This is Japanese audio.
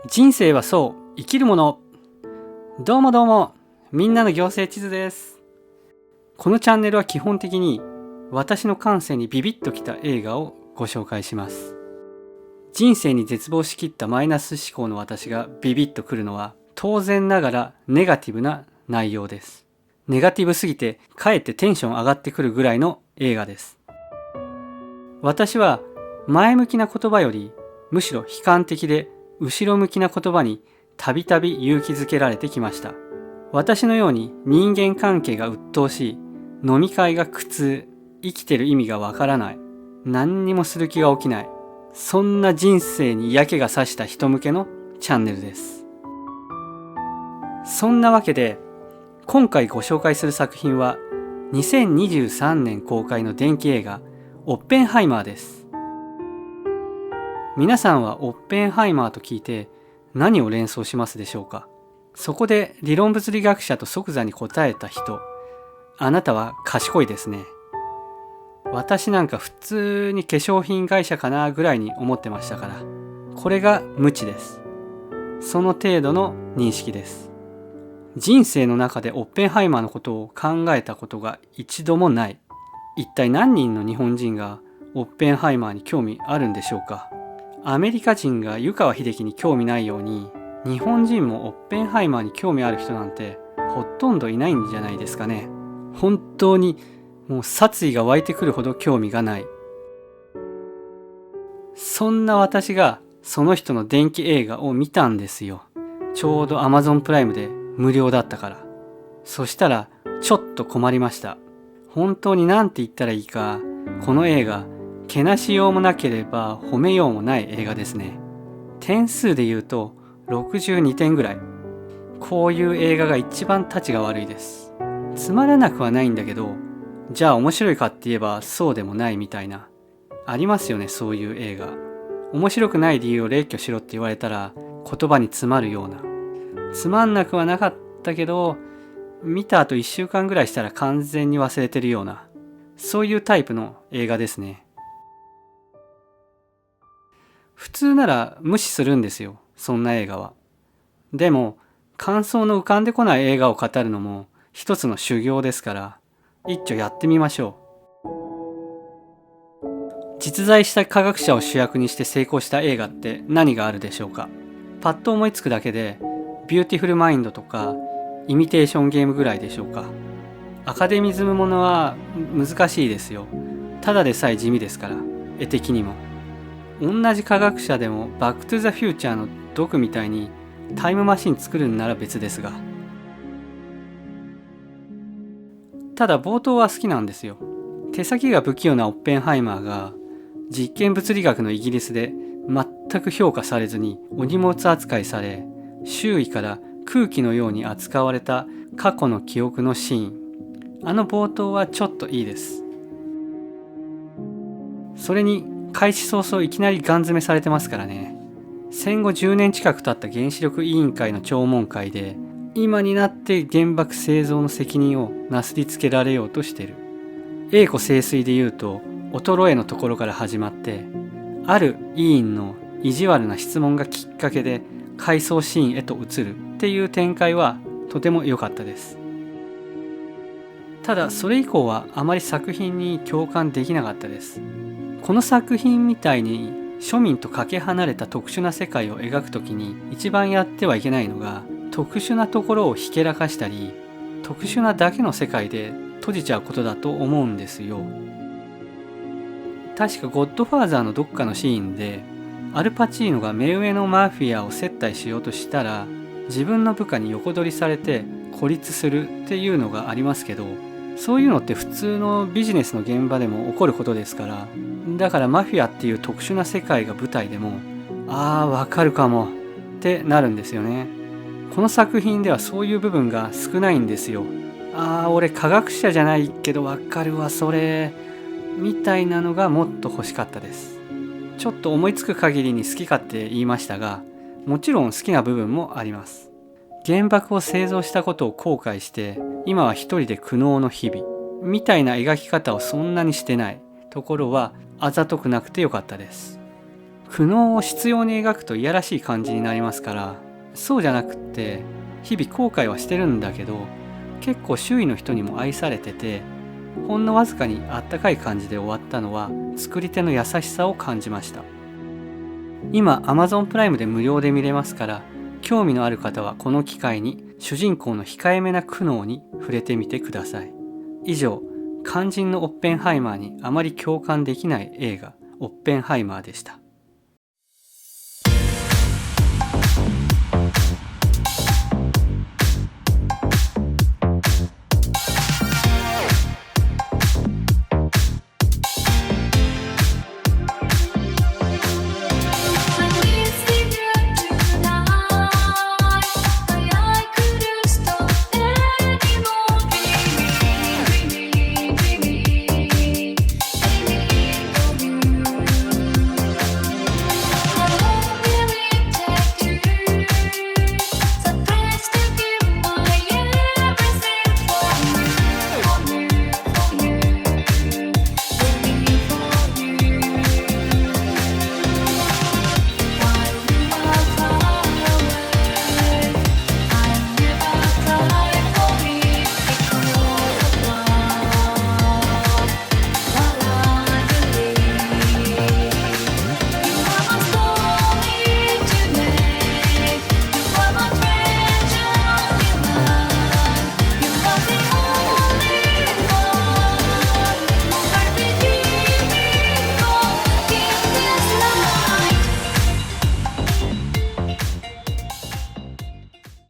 人生はそう生きるもの。どうも、みんなの行政地図です。このチャンネルは基本的に私の感性にビビッときた映画をご紹介します。人生に絶望しきったマイナス思考の私がビビッとくるのは当然ながらネガティブな内容です。ネガティブすぎてかえってテンション上がってくるぐらいの映画です。私は前向きな言葉よりむしろ悲観的で後ろ向きな言葉にたびたび勇気づけられてきました。私のように人間関係が鬱陶しい、飲み会が苦痛、生きてる意味がわからない、何にもする気が起きない、そんな人生に嫌気がさした人向けのチャンネルです。そんなわけで今回ご紹介する作品は2023年公開の伝記映画オッペンハイマーです。皆さんはオッペンハイマーと聞いて何を連想しますでしょうか。そこで理論物理学者と即座に答えた人、あなたは賢いですね。私なんか普通に化粧品会社かなぐらいに思ってましたから、これが無知です。その程度の認識です。人生の中でオッペンハイマーのことを考えたことが一度もない。一体何人の日本人がオッペンハイマーに興味あるんでしょうか。アメリカ人が湯川秀樹に興味ないように、日本人もオッペンハイマーに興味ある人なんてほとんどいないんじゃないですかね。本当にもう殺意が湧いてくるほど興味がない。そんな私がその人の伝記映画を見たんですよ。ちょうど Amazon プライムで無料だったから。そしたらちょっと困りました。本当に何て言ったらいいか、この映画けなしようもなければ褒めようもない映画ですね。点数で言うと62点ぐらい。こういう映画が一番たちが悪いです。つまらなくはないんだけど、じゃあ面白いかって言えばそうでもないみたいな。ありますよね、そういう映画。面白くない理由を列挙しろって言われたら言葉に詰まるような。つまんなくはなかったけど、見た後1週間ぐらいしたら完全に忘れてるような。そういうタイプの映画ですね。普通なら無視するんですよ、そんな映画は。でも感想の浮かんでこない映画を語るのも一つの修行ですから、一丁やってみましょう。実在した科学者を主役にして成功した映画って何があるでしょうか。パッと思いつくだけでビューティフルマインドとかイミテーションゲームぐらいでしょうか。アカデミズムものは難しいですよ。ただでさえ地味ですから、絵的にも。同じ科学者でもバックトゥザフューチャーのドクみたいにタイムマシン作るんなら別ですが。ただ冒頭は好きなんですよ。手先が不器用なオッペンハイマーが実験物理学のイギリスで全く評価されずにお荷物扱いされ、周囲から空気のように扱われた過去の記憶のシーン。あの冒頭はちょっといいです。それに開始早々いきなりガン詰めされてますからね。戦後10年近く経った原子力委員会の聴聞会で、今になって原爆製造の責任をなすりつけられようとしてる。栄枯盛衰で言うと衰えのところから始まって、ある委員の意地悪な質問がきっかけで回想シーンへと移るっていう展開はとても良かったです。ただそれ以降はあまり作品に共感できなかったです。この作品みたいに庶民とかけ離れた特殊な世界を描くときに一番やってはいけないのが、特殊なところをひけらかしたり、特殊なだけの世界で閉じちゃうことだと思うんですよ。確かゴッドファーザーのどっかのシーンで、アルパチーノが目上のマフィアを接待しようとしたら、自分の部下に横取りされて孤立するっていうのがありますけど、そういうのって普通のビジネスの現場でも起こることですから、だからマフィアっていう特殊な世界が舞台でも、わかるかもってなるんですよね。この作品ではそういう部分が少ないんですよ。俺科学者じゃないけどわかるわそれみたいなのがもっと欲しかったです。ちょっと思いつく限りに好きかって言いましたが、もちろん好きな部分もあります。原爆を製造したことを後悔して今は一人で苦悩の日々みたいな描き方をそんなにしてないところはあざとくなくてよかったです。苦悩を執拗に描くといやらしい感じになりますから、そうじゃなくって日々後悔はしてるんだけど、結構周囲の人にも愛されてて、ほんのわずかにあったかい感じで終わったのは作り手の優しさを感じました。今 Amazon プライムで無料で見れますから、興味のある方はこの機会に主人公の控えめな苦悩に触れてみてください。以上、肝心のオッペンハイマーにあまり共感できない映画オッペンハイマーでした。